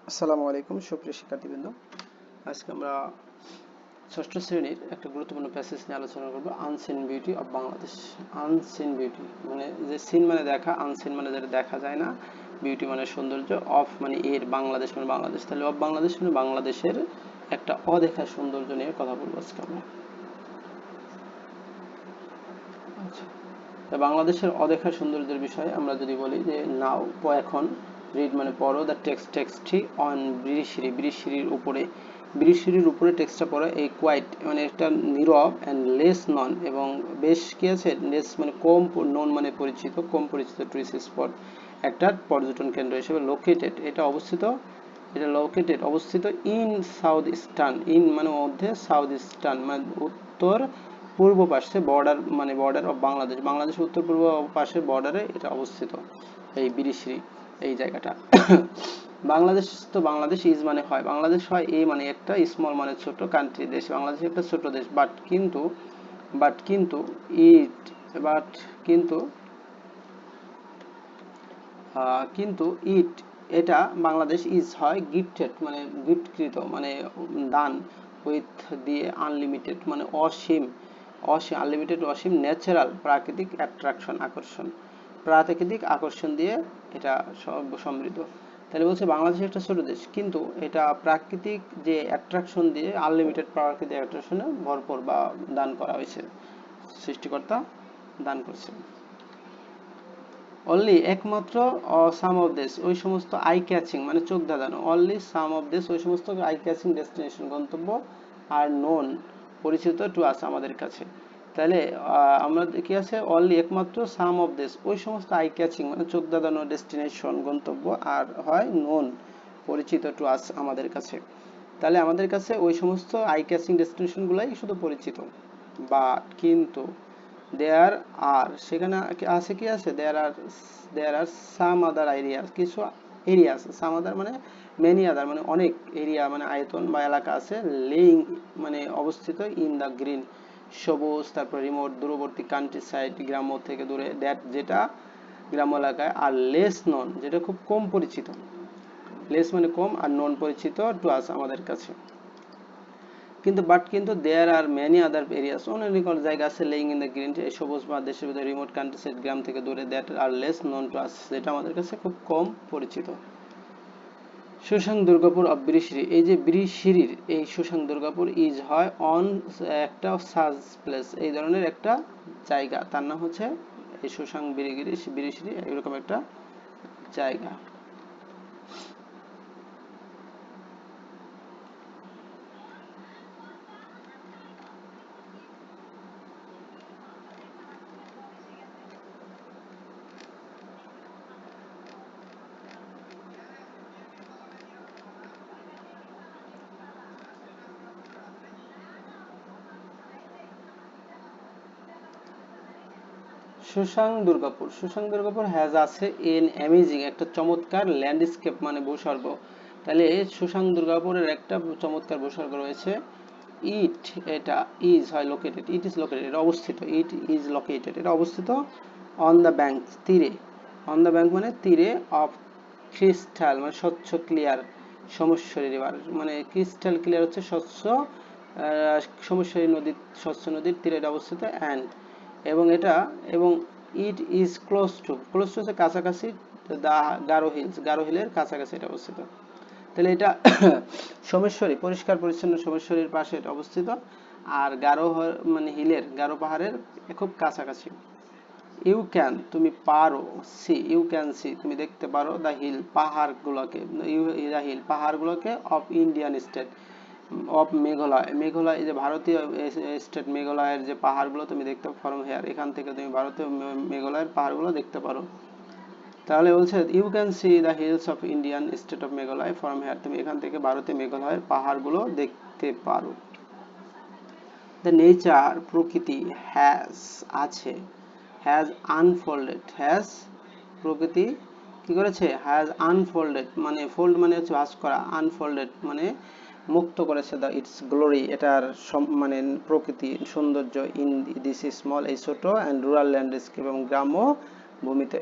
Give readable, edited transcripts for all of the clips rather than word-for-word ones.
আসসালামু আলাইকুম সুপ্রিয় শিক্ষার্থীবৃন্দ। আজকে আমরা ষষ্ঠ শ্রেণীর একটা গুরুত্বপূর্ণ প্যাসেজ নিয়ে আলোচনা করব, unseen beauty of Bangladesh. Unseen beauty মানে যে সিন মানে দেখা, আনসিন মানে যেটা দেখা যায় না, বিউটি মানে সৌন্দর্য, অফ মানে এর, বাংলাদেশ মানে বাংলাদেশ। তাহলে অফ বাংলাদেশ মানে বাংলাদেশের একটা অদেখা সৌন্দর্য নিয়ে কথা বলবো আজকে আমরা। আচ্ছা, তা বাংলাদেশের অদেখা সৌন্দর্যের বিষয়ে আমরা যদি বলি যে নাও এখন, রিড মানে পড়ো, দ্য টেক্সটটি অন বিরিশিরি, বিরিশিরির উপরে, বিরিশিরির উপরে টেক্সটটা পড়ো। এই কোয়াইট মানে একটা নীরব, অ্যান্ড লেস নন এবং বেশ কি আছে, লেস মানে কম, নন মানে পরিচিত, কম পরিচিত, টুরিস্ট স্পট একটা পর্যটন কেন্দ্র হিসেবে লোকেটেড, এটা অবস্থিত, এটা লোকেটেড অবস্থিত ইন সাউথ ইস্টার্ন, ইন মানে মধ্যে, সাউথ ইস্টার্ন মানে উত্তর পূর্ব পাশে, বর্ডার মানে বর্ডার অফ বাংলাদেশ, বাংলাদেশের উত্তর পূর্ব পাশের বর্ডারে এটা অবস্থিত, এই বিরিশিরি এই জায়গাটা। বাংলাদেশ, তো বাংলাদেশ ইজ মানে হয়, বাংলাদেশ হয় এ মানে একটা, স্মল মানে ছোট, কান্ট্রি দেশ, বাংলাদেশ একটা ছোট দেশ, বাট কিন্তু ইট, বাট কিন্তু কিন্তু ইট এটা বাংলাদেশ ইজ হয় গিফটেড মানে গিফটকৃত মানে দান, উইথ দিয়ে আনলিমিটেড মানে অসীম, অসীম আনলিমিটেড অসীম, ন্যাচারাল প্রাকৃতিক অ্যাট্রাকশন আকর্ষণ, প্রাকৃতিক আকর্ষণ দিয়ে এটা সমৃদ্ধ। তাহলে বলছে বাংলাদেশ একটা ছোট দেশ কিন্তু এটা প্রাকৃতিক যে অ্যাট্রাকশন দিয়ে আনলিমিটেড প্রাকৃতিক অ্যাট্রাকশনে ভরপুর বা দান করা হয়েছে, সৃষ্টিকর্তা দান করছে। অনলি একমাত্র, সাম অফ দিস ওই সমস্ত আই ক্যাচিং মানে চোখ ধাঁধানো, অনলি সাম অফ দিস ওই সমস্ত আই ক্যাচিং ডেস্টিনেশন গন্তব্য আর নোন পরিচিত টু আস আমাদের কাছে। তাহলে আমরা কি আছে, অনলি একমাত্র, সাম অফ দিস ওই সমস্ত আই ক্যাচিং মানে চোখ ধাঁধানো ডেস্টিনেশন গন্তব্য, আর হয় নোন পরিচিত টু আস আমাদের কাছে। তাহলে আমাদের কাছে ওই সমস্ত আই ক্যাচিং ডেস্টিনেশন গুলাই শুধু পরিচিত। বাট কিন্তু দেয়ার আর সেখানে আছে কি আছে, দেয়ার আর সাম আদার এরিয়াস, কিছু এরিয়া আছে, সাম আদার মানে মেনি আদার মানে অনেক, এরিয়া মানে আয়তন বা এলাকা আছে, লেইং মানে অবস্থিত, ইন দা গ্রিন সবুজ, তারপর রিমোট দূরবর্তী, কান্ট্রি সাইড গ্রাম্য থেকে দূরে, দ্যাট যেটা গ্রাম্য এলাকায়, আর লেস নন যেটা খুব কম পরিচিত, লেস মানে কম, আর নন পরিচিত টু আস আমাদের কাছে। কিন্তু কিন্তু দেয়ার আর মেনি আদার এরিয়াস, অনেক জায়গা আছে, লেইং ইন দ্য গ্রিন এই সবুজ বা দেশের ভিতরে, রিমোট কান্ট্রি সাইড গ্রাম থেকে দূরে, that are less known to us যেটা আমাদের কাছে খুব কম পরিচিত। সুশাং দুর্গাপুর অফ বিরিশিরি, এই যে বিরিশিরির এই সুশাং দুর্গাপুর ইজ হয় অন একটা সাজ প্লেস, এই ধরনের একটা জায়গা, তার নাম হচ্ছে এই সুশাং বিরিশিরি এরকম একটা জায়গা। সুশাং দুর্গাপুর হ্যাজ আছে এন অ্যামেজিং একটা চমৎকার ল্যান্ডস্কেপ মানে ভূস্বর্গ। তাহলে সুশাং দুর্গাপুরের একটা চমৎকার ভূস্বর্গ রয়েছে। ইট এটা ইজ হয় লোকেটেড, ইট ইজ লোকেটেড এটা অবস্থিত, ইট ইজ লোকেটেড এটা অবস্থিত, অন দ্য ব্যাংক তীরে, অন দ্য ব্যাংক মানে তীরে, অফ ক্রিস্টাল মানে স্বচ্ছ ক্লিয়ার, সমস্বরী রিভার মানে ক্রিস্টাল ক্লিয়ার হচ্ছে স্বচ্ছ, সমস্বরী নদীর, স্বচ্ছ নদীর তীরে এটা অবস্থিত, অ্যান্ড এবং এটা, এবং ইট ইজ ক্লোজ টু হচ্ছে কাছাকাছি, দা গারো হিলস, গারো হিলের কাছাকাছি এটা অবস্থিত। তাহলে এটা সোমেশ্বরী পরিষ্কার পরিচ্ছন্ন সোমেশ্বরীর পাশে এটা অবস্থিত, আর গারো মানে হিলের, গারো পাহাড়ের খুব কাছাকাছি। ইউ ক্যান তুমি পারো, সি ইউ ক্যান সি তুমি দেখতে পারো, দ্য হিল পাহাড়গুলোকে, দ্য হিল পাহাড়গুলোকে, of Indian state of Meghalaya, Meghalaya এই যে ভারতীয় স্টেট মেঘালয়ের যে পাহাড়গুলো তুমি দেখতে ফ্রম হেয়ার, এখান থেকে তুমি ভারতীয় মেঘালয়ের পাহাড়গুলো দেখতে পারো। তাহলে বলছে you can see the hills of Indian state of Meghalaya from here, তুমি এখান থেকে ভারতীয় মেঘালয়ের পাহাড়গুলো দেখতে পারো। দ্য নেচার প্রকৃতি, হ্যাজ আছে, হ্যাজ আনফোল্ডেড, হ্যাজ প্রকৃতি কি করেছে, হ্যাজ আনফোল্ডেড মানে ফোল্ড মানে হচ্ছে ভাঁজ করা, আনফোল্ডেড মানে মুক্ত করেছে, দ্য ইটস গ্লোরি এটার মানে প্রকৃতি সৌন্দর্য, ইন দিস স্মল এই ছোট, অ্যান্ড রুরাল ল্যান্ডস্কেপ এবং গ্রাম্য ভূমিতে।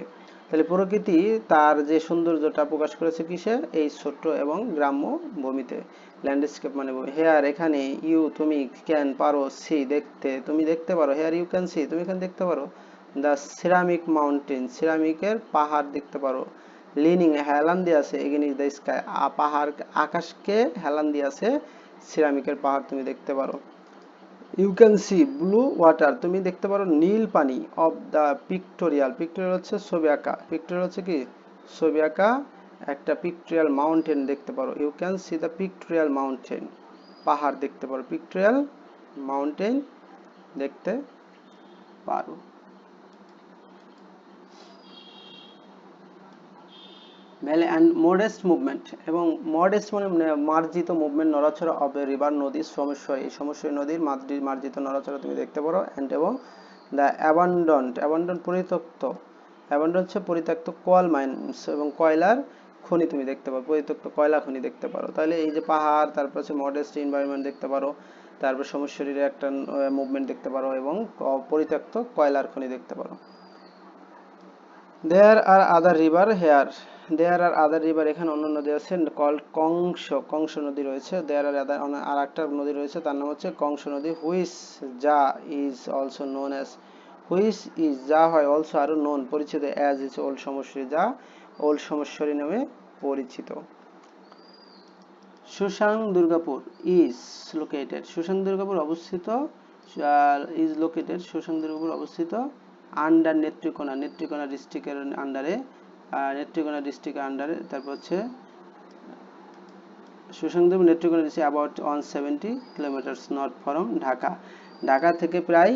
তাহলে প্রকৃতি তার যে সৌন্দর্যটা প্রকাশ করেছে কিসে, এই ছোট্ট এবং গ্রাম্য ভূমিতে। ল্যান্ডস্কেপ মানে ভূমি। হেয়ার এখানে, ইউ তুমি, ক্যান পারো, সি দেখতে, তুমি দেখতে পারো, হেয়ার ইউ ক্যান সি তুমি এখানে দেখতে পারো, দ্য সিরামিক মাউন্টেন সিরামিকের পাহাড় দেখতে পারো, লিনিং হেলান দিয়ে আছে এগেইনস্ট দ্য স্কাই পাহাড় আকাশকে হেলান দিয়ে আছে, সিরামিকের পাহাড় তুমি দেখতে পারো। You can see blue water তুমি দেখতে পারো নীল পানি, অফ দ্য পিক্টোরিয়াল পিক্টোরিয়াল হচ্ছে ছবি আঁকা, পিক্টোরিয়াল হচ্ছে কি ছবি আঁকা, একটা পিক্টোরিয়াল মাউন্টেন দেখতে পারো। You can see the pictorial mountain পাহাড় দেখতে পারো, পিক্টোরিয়াল মাউন্টেন দেখতে পারো। ভ্যালি অ্যান্ড মডেস্ট মুভমেন্ট, এবং মডেস্ট মানে মার্জিত মুভমেন্ট নড়াচড়া অফ এ রিভার নদীর সমস্যই সমস্যই নদীর মার্জিত নড়াচড়া তুমি দেখতে পারো। অ্যান্ড এবং দ্য অ্যাবান্ডন্ট পরিত্যক্ত, অ্যাবান্ডন্ট হচ্ছে পরিত্যক্ত কোয়াল মাইন্স এবং কয়লার খনি তুমি দেখতে পারো, পরিত্যক্ত কয়লা খনি দেখতে পারো। তাহলে এই যে পাহাড়, তারপর হচ্ছে মডেস্ট এনভায়রনমেন্ট দেখতে পারো, তারপর সমস্যরীরে একটা মুভমেন্ট দেখতে পারো এবং পরিত্যক্ত কয়লার খনি দেখতে পারো। দেয়ার আর আদার রিভার হেয়ার, দেয়ার আর আদার রিভার এখানে অন্য নদী আছে কল্ড কংস নদী রয়েছে। দেয়ার আর আদার আর একটা নদী রয়েছে তার নাম হচ্ছে কংস নদী। হুইচ যা is also known as, which is যা হয় অলসো আরো নোন পরিচিত অ্যাজ ইজ ওল্ড সমস্বরী, যা ওল্ড সমস্বরী নামে পরিচিত। সুসাং দুর্গাপুর ইজ লোকেটেড, সুসাং দুর্গাপুর অবস্থিত, ইজ লোকেটেড সুসাং দুর্গাপুর অবস্থিত আন্ডার নেত্রকোনা, নেত্রকোনা ডিস্ট্রিক্টের আন্ডারে, নেত্রকোনা ডিস্ট্রিক্টের আন্ডারে। তারপর হচ্ছে Susang Durgapur Netrokona district about 170 kilometre north from Dhaka, Dhaka থেকে প্রায়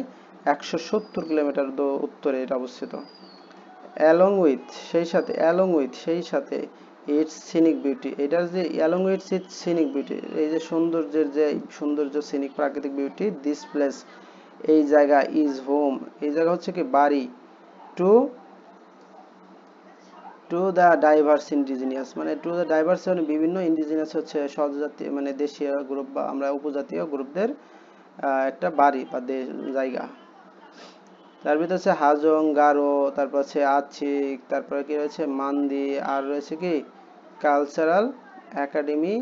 170 কিলোমিটার উত্তরে এটা অবস্থিত। অ্যালং উইথ সেই সাথে, অ্যালং উইথ সেই সাথে, ইটস সিনিক বিউটি এটার যে along with its scenic beauty এই যে সৌন্দর্যের যে সৌন্দর্য সিনিক প্রাকৃতিক বিউটি, দিস প্লেস এই জায়গা, ইজ হোম এই জায়গা হচ্ছে কি বাড়ি, to to the diverse indigenous মানে টু দ্য ডাইভার্স মানে বিভিন্ন ইন্ডিজিনিয়াস হচ্ছে স্বজাতি মানে দেশীয় গ্রুপ বা আমরা উপজাতীয় গ্রুপদের একটা বাড়ি বা জায়গা। তার ভিতরে হচ্ছে হাজং, গারো, তারপর হচ্ছে আছিক, তারপরে কি রয়েছে মান্দি, আর রয়েছে কি cultural academy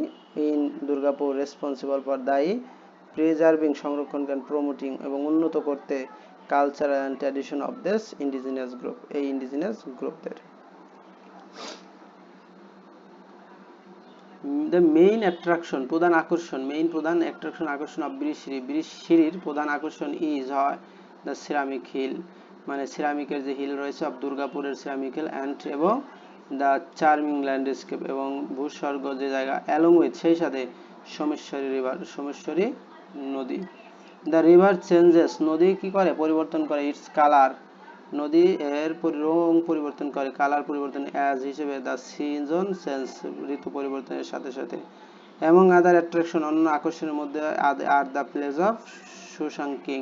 in Durgapur responsible for দায়ী প্রিজার্ভিং সংরক্ষণ অ্যান্ড প্রমোটিং এবং উন্নত করতে culture and tradition of this indigenous group এই ইন্ডিজিনিয়াস গ্রুপদের। দ্য মেইন অ্যাট্রাকশন প্রধান আকর্ষণ, মেইন প্রধান অ্যাট্রাকশন আকর্ষণ অফ বৃষিরি, বৃষিরির প্রধান আকর্ষণ ইজ হয় দ্য সিরামিক হিল মানে সিরামিকের যে হিল রয়েছে অফ দুর্গাপুরের সিরামিক হিল অ্যান্ড এবং দ্য চার্মিং ল্যান্ডস্কেপ এবং ভূস্বর্গ যে জায়গা, অ্যালং উইথ সেই সাথে সোমেশ্বরী রিভার সোমেশ্বরী নদী। দ্য রিভার চেঞ্জেস নদী কি করে পরিবর্তন করে, ইটস কালার নদী এর রং পরিবর্তন করে, কালার পরিবর্তন অ্যাজ হিসেবে দ্য সিজন চেঞ্জ ঋতু পরিবর্তনের সাথে সাথে। এবং আদার অ্যাট্রাকশন অন্য আকর্ষণের মধ্যে আর the place of Susang king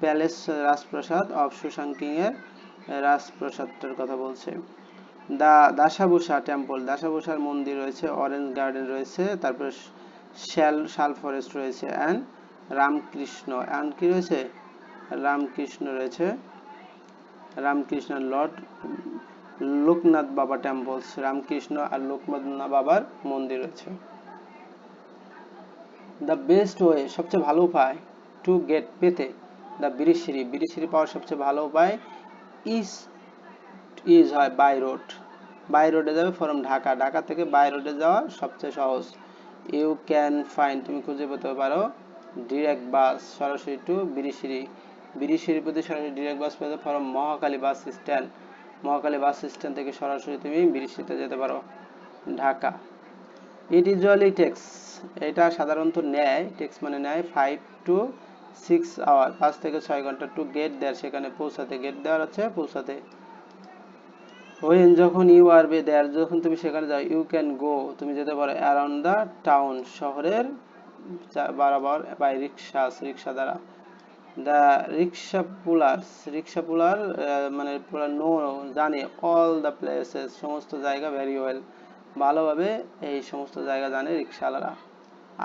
palace রাজপ্রাসাদ অফ সুশাং কিং এর রাজপ্রাসাদটার কথা বলছে। দা দাসাবুসা টেম্পল দাসাবুসার মন্দির রয়েছে, অরেঞ্জ গার্ডেন রয়েছে, তারপর শাল ফরেস্ট রয়েছে, অ্যান্ড রামকৃষ্ণ অ্যান্ড কি রয়েছে রামকৃষ্ণ রয়েছে, রামকৃষ্ণ লর্ড লোকনাথ বাবা টেম্পলস রামকৃষ্ণ আর লোকনাথ বাবার মন্দির রয়েছে। দ্য বেস্ট ওয়ে সবচেয়ে ভালো উপায় টু গেট পেতে দ্য বৃষিরি বৃষিরি পাওয়ার সবচেয়ে ভালো উপায় ইজ ইজ হয় বাই রোড, বাই রোডে যাবে ফ্রম ঢাকা, ঢাকা থেকে বাই রোডে যাওয়া সবচেয়ে সহজ। ইউ ক্যান ফাইন্ড তুমি খুঁজে পেতে পারো ডিরেক্ট বাস সরাসরি টু বৃষিরি, বৃষিরি প্রতি সরাসরি ডিরেক্ট বাস পেতে from Mohakhali bus stand, Mohakhali bus stand থেকে সরাসরি তুমি বৃষিরিতে যেতে পারো ঢাকা। ইট ইউজুয়ালি টেক্স এটা সাধারণত নেয়, টেক্স মানে নেয় 5 to 6 আওয়ার 5 থেকে 6 ঘন্টা টু গেট দেয়ার সেখানে পৌঁছাতে, গেট দেওয়ার আছে পৌঁছাতে। when যখন ইউ আর বে দেয়ার যখন তুমি সেখানে যাও, ইউ ক্যান গো তুমি যেতে পারো অ্যারাউন্ড দ্য টাউন শহরের বরাবর বাই রিক্সাস রিক্সা দ্বারা। দ্য রিক্সা পুলার মানে পুরা নো জানে অল দ্য প্লেসেস সমস্ত জায়গা ভেরি ওয়েল ভালোভাবে এই সমস্ত জায়গা জানে রিক্সাওয়ালারা।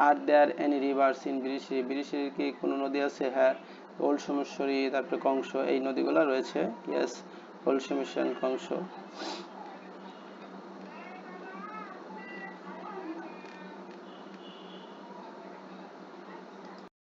আর দেয়ার এনি রিভার্স ইন বৃষিরি বৃষিরির কি কোনো নদী আছে, হ্যাঁ ওল্ড সোমেশ্বরী তারপরে কংস এই নদীগুলো রয়েছে, ইয়েস ওল্ড সোমেশ্বরী কংস।